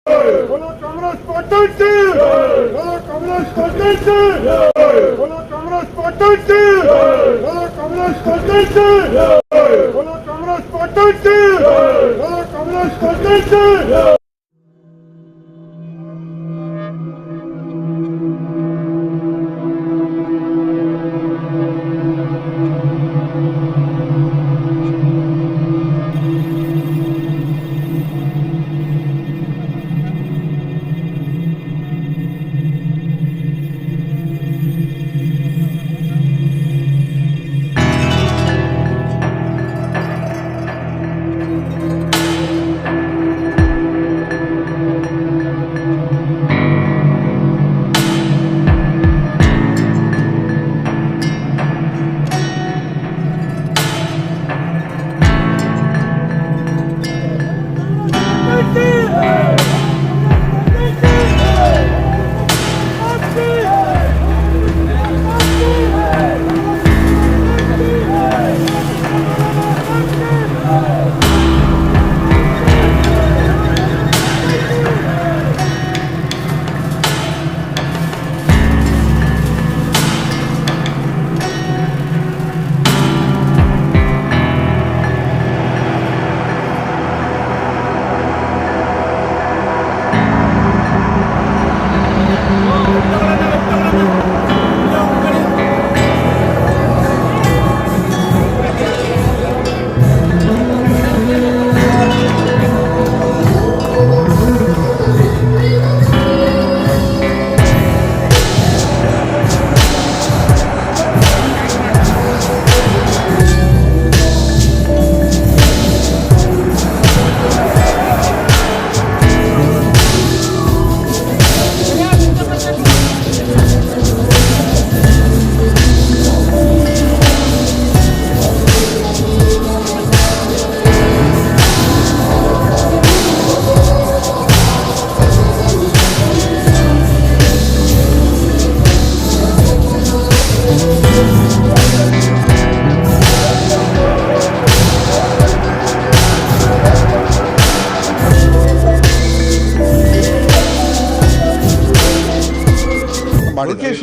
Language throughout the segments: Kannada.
बोलो कांग्रेस पार्टी की, बोलो कांग्रेस पार्टी की, बोलो कांग्रेस पार्टी की, बोलो कांग्रेस पार्टी की, बोलो कांग्रेस पार्टी की, बोलो कांग्रेस पार्टी की।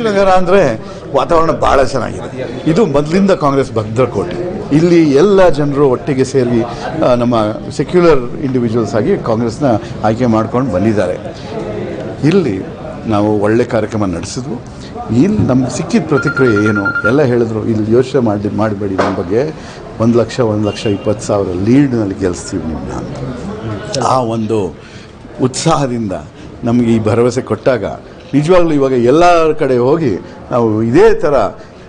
ನಗರ ಅಂದರೆ ವಾತಾವರಣ ಭಾಳ ಚೆನ್ನಾಗಿದೆ. ಇದು ಮೊದಲಿಂದ ಕಾಂಗ್ರೆಸ್ ಭದ್ರಕೋಟೆ. ಇಲ್ಲಿ ಎಲ್ಲ ಜನರು ಒಟ್ಟಿಗೆ ಸೇರಿ ನಮ್ಮ ಸೆಕ್ಯುಲರ್ ಇಂಡಿವಿಜುವಲ್ಸ್ ಆಗಿ ಕಾಂಗ್ರೆಸ್ನ ಆಯ್ಕೆ ಮಾಡ್ಕೊಂಡು ಬಂದಿದ್ದಾರೆ. ಇಲ್ಲಿ ನಾವು ಒಳ್ಳೆ ಕಾರ್ಯಕ್ರಮ ನಡೆಸಿದ್ವು. ಇಲ್ಲಿ ನಮ್ಗೆ ಸಿಕ್ಕಿದ ಪ್ರತಿಕ್ರಿಯೆ ಏನು ಎಲ್ಲ ಹೇಳಿದ್ರು, ಇಲ್ಲಿ ಯೋಚನೆ ಮಾಡಬೇಡಿ, ನಮ್ಮ ಬಗ್ಗೆ 1,20,000 ಲೀಡ್ನಲ್ಲಿ ಗೆಲ್ಲಿಸ್ತೀವಿ ನಿಮ್ಮನ್ನ ಅಂತ. ಆ ಒಂದು ಉತ್ಸಾಹದಿಂದ ನಮಗೆ ಈ ಭರವಸೆ ಕೊಟ್ಟಾಗ ನಿಜವಾಗ್ಲೂ ಇವಾಗ ಎಲ್ಲರ ಕಡೆ ಹೋಗಿ ನಾವು ಇದೇ ಥರ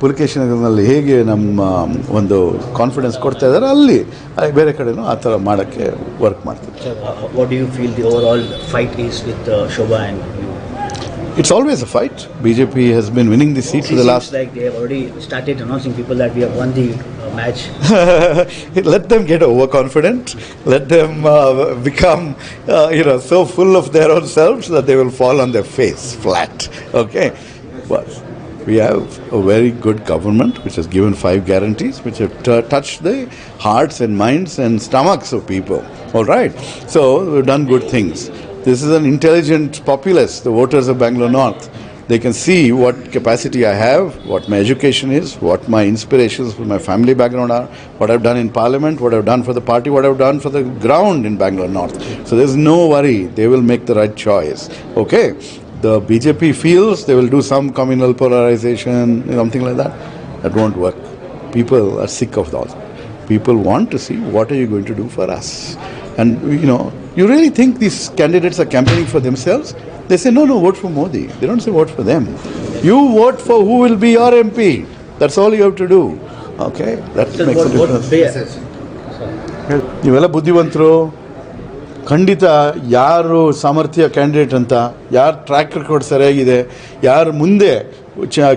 ಪುಲಕೇಶಿ ನಗರದಲ್ಲಿ ಹೇಗೆ ನಮ್ಮ ಒಂದು ಕಾನ್ಫಿಡೆನ್ಸ್ ಕೊಡ್ತಾ ಇದ್ದಾರೆ, ಅಲ್ಲಿ ಬೇರೆ ಕಡೆನೂ ಆ ಥರ ಮಾಡೋಕ್ಕೆ ವರ್ಕ್ ಮಾಡ್ತೀವಿ. What do you feel the overall fight is with Shobha and you? It's always a fight. BJP has been winning the seat for the last... Seems like they have already started announcing people that we have won the match. Let them get overconfident. Let them become, so full of their own selves that they will fall on their face flat. Okay? But we have a very good government which has given 5 guarantees which have touched the hearts and minds and stomachs of people. All right? So we've done good things. This is an intelligent populace, the voters of Bangalore North. They can see what capacity I have, what my education is, what my inspirations for my family background are, what I've done in parliament, what I've done for the party, what I've done for the ground in Bangalore North. So there's no worry, they will make the right choice. Okay? The BJP feels they will do some communal polarization, something like that. That won't work. People are sick of that. People want to see what are you going to do for us. And you really think these candidates are campaigning for themselves? They say, no, vote for Modi. They don't say vote for them. You vote for who will be your MP. That's all you have to do. Okay? That makes a difference. ನೀವೆಲ್ಲ ಬುದ್ಧಿವಂತರು. ಖಂಡಿತ ಯಾರು ಸಾಮರ್ಥ್ಯ ಕ್ಯಾಂಡಿಡೇಟ್ ಅಂತ, ಯಾರು ಟ್ರ್ಯಾಕ್ ರೆಕಾರ್ಡ್ ಸರಿಯಾಗಿದೆ, ಯಾರು ಮುಂದೆ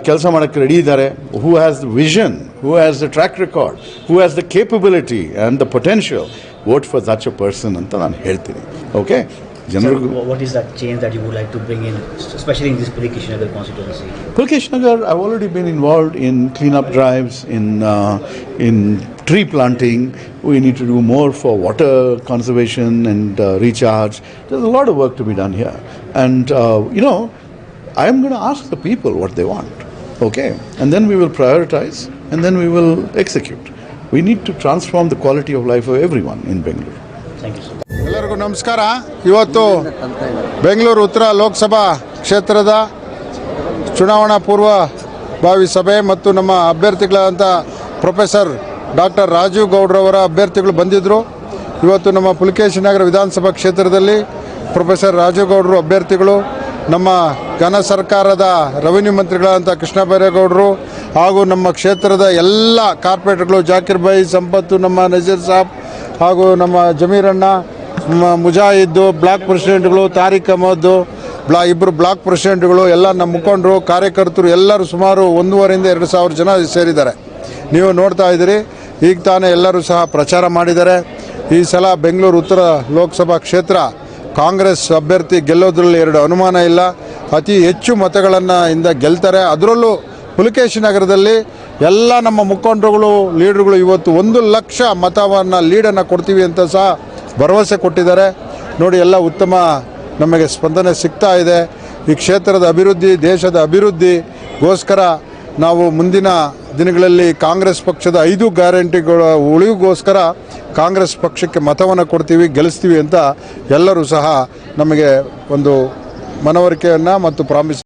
ಕೆಲಸ ಮಾಡೋಕ್ಕೆ ರೆಡಿ ಇದ್ದಾರೆ, who has the vision, who has the track record, who has the capability and the potential, vote for such a person ಅಂತ ನಾನು ಹೇಳ್ತೀನಿ. ಓಕೆ? ಜನರಿಗೂ what is that change that you would like to bring in, especially in this Pulikeshi Nagar constituency? Pulkesh Nagar, I've already been involved in cleanup drives, in tree planting. We need to do more for water conservation and recharge. There's a lot of work to be done here. And, I'm going to ask the people what they want, okay? And then we will prioritize and then we will execute. We need to transform the quality of life of everyone in Bengaluru. Thank you, sir. ಎಲ್ಲರಿಗೂ ನಮಸ್ಕಾರ. ಇವತ್ತು ಬೆಂಗಳೂರು ಉತ್ತರ ಲೋಕಸಭಾ ಕ್ಷೇತ್ರದ ಚುನಾವಣಾ ಪೂರ್ವಭಾವಿ ಸಭೆ ಮತ್ತು ನಮ್ಮ ಅಭ್ಯರ್ಥಿಗಳಾದಂಥ ಪ್ರೊಫೆಸರ್ ಡಾಕ್ಟರ್ ರಾಜೀವ್ ಗೌಡ್ರವರ ಅಭ್ಯರ್ಥಿಗಳು ಬಂದಿದ್ದರು. ಇವತ್ತು ನಮ್ಮ ಪುಲಕೇಶಿ ನಗರ ವಿಧಾನಸಭಾ ಕ್ಷೇತ್ರದಲ್ಲಿ ಪ್ರೊಫೆಸರ್ ರಾಜೀವ್ ಗೌಡ್ರು ಅಭ್ಯರ್ಥಿಗಳು, ನಮ್ಮ ಘನ ಸರ್ಕಾರದ ರೆವಿನ್ಯೂ ಮಂತ್ರಿಗಳಾದಂಥ ಕೃಷ್ಣ ಬೈರೇಗೌಡರು ಹಾಗೂ ನಮ್ಮ ಕ್ಷೇತ್ರದ ಎಲ್ಲ ಕಾರ್ಪೊರೇಟರ್ಗಳು ಜಾಕಿರ್ ಭಾಯಿ, ಸಂಪತ್ತು, ನಮ್ಮ ನಜೀರ್ ಸಾಬ್ ಹಾಗೂ ನಮ್ಮ ಜಮೀರಣ್ಣ, ಮುಜಾಹಿದ್ದು, ಬ್ಲಾಕ್ ಪ್ರೆಸಿಡೆಂಟ್ಗಳು, ತಾರಿಕ್ ಅಹಮದ್, ಇಬ್ಬರು ಬ್ಲಾಕ್ ಪ್ರೆಸಿಡೆಂಟ್ಗಳು, ಎಲ್ಲ ನಮ್ಮ ಮುಖಂಡರು, ಕಾರ್ಯಕರ್ತರು ಎಲ್ಲರೂ ಸುಮಾರು 1,500-2,000 ಜನ ಸೇರಿದ್ದಾರೆ. ನೀವು ನೋಡ್ತಾ ಇದ್ದೀರಿ. ಈಗ ತಾನೇ ಎಲ್ಲರೂ ಸಹ ಪ್ರಚಾರ ಮಾಡಿದ್ದಾರೆ. ಈ ಸಲ ಬೆಂಗಳೂರು ಉತ್ತರ ಲೋಕಸಭಾ ಕ್ಷೇತ್ರ ಕಾಂಗ್ರೆಸ್ ಅಭ್ಯರ್ಥಿ ಗೆಲ್ಲೋದ್ರಲ್ಲಿ 2 ಅನುಮಾನ ಇಲ್ಲ. ಅತಿ ಹೆಚ್ಚು ಮತಗಳನ್ನು ಗೆಲ್ತಾರೆ. ಅದರಲ್ಲೂ ಪುಲಕೇಶಿ ನಗರದಲ್ಲಿ ಎಲ್ಲ ನಮ್ಮ ಮುಖಂಡರುಗಳು, ಲೀಡರ್ಗಳು ಇವತ್ತು 1 ಲಕ್ಷ ಮತವನ್ನು ಲೀಡನ್ನು ಕೊಡ್ತೀವಿ ಅಂತ ಸಹ ಭರವಸೆ ಕೊಟ್ಟಿದ್ದಾರೆ. ನೋಡಿ, ಎಲ್ಲ ಉತ್ತಮ ನಮಗೆ ಸ್ಪಂದನೆ ಸಿಗ್ತಾ ಇದೆ. ಈ ಕ್ಷೇತ್ರದ ಅಭಿವೃದ್ಧಿ, ದೇಶದ ಅಭಿವೃದ್ಧಿಗೋಸ್ಕರ ನಾವು ಮುಂದಿನ ದಿನಗಳಲ್ಲಿ ಕಾಂಗ್ರೆಸ್ ಪಕ್ಷದ 5 ಗ್ಯಾರಂಟಿಗಳ ಉಳಿವಿಗೋಸ್ಕರ ಕಾಂಗ್ರೆಸ್ ಪಕ್ಷಕ್ಕೆ ಮತವನ್ನು ಕೊಡ್ತೀವಿ, ಗೆಲ್ಲಿಸ್ತೀವಿ ಅಂತ ಎಲ್ಲರೂ ಸಹ ನಮಗೆ ಒಂದು ಮನವರಿಕೆಯನ್ನು ಮತ್ತು ಪ್ರಾಮಿಸ್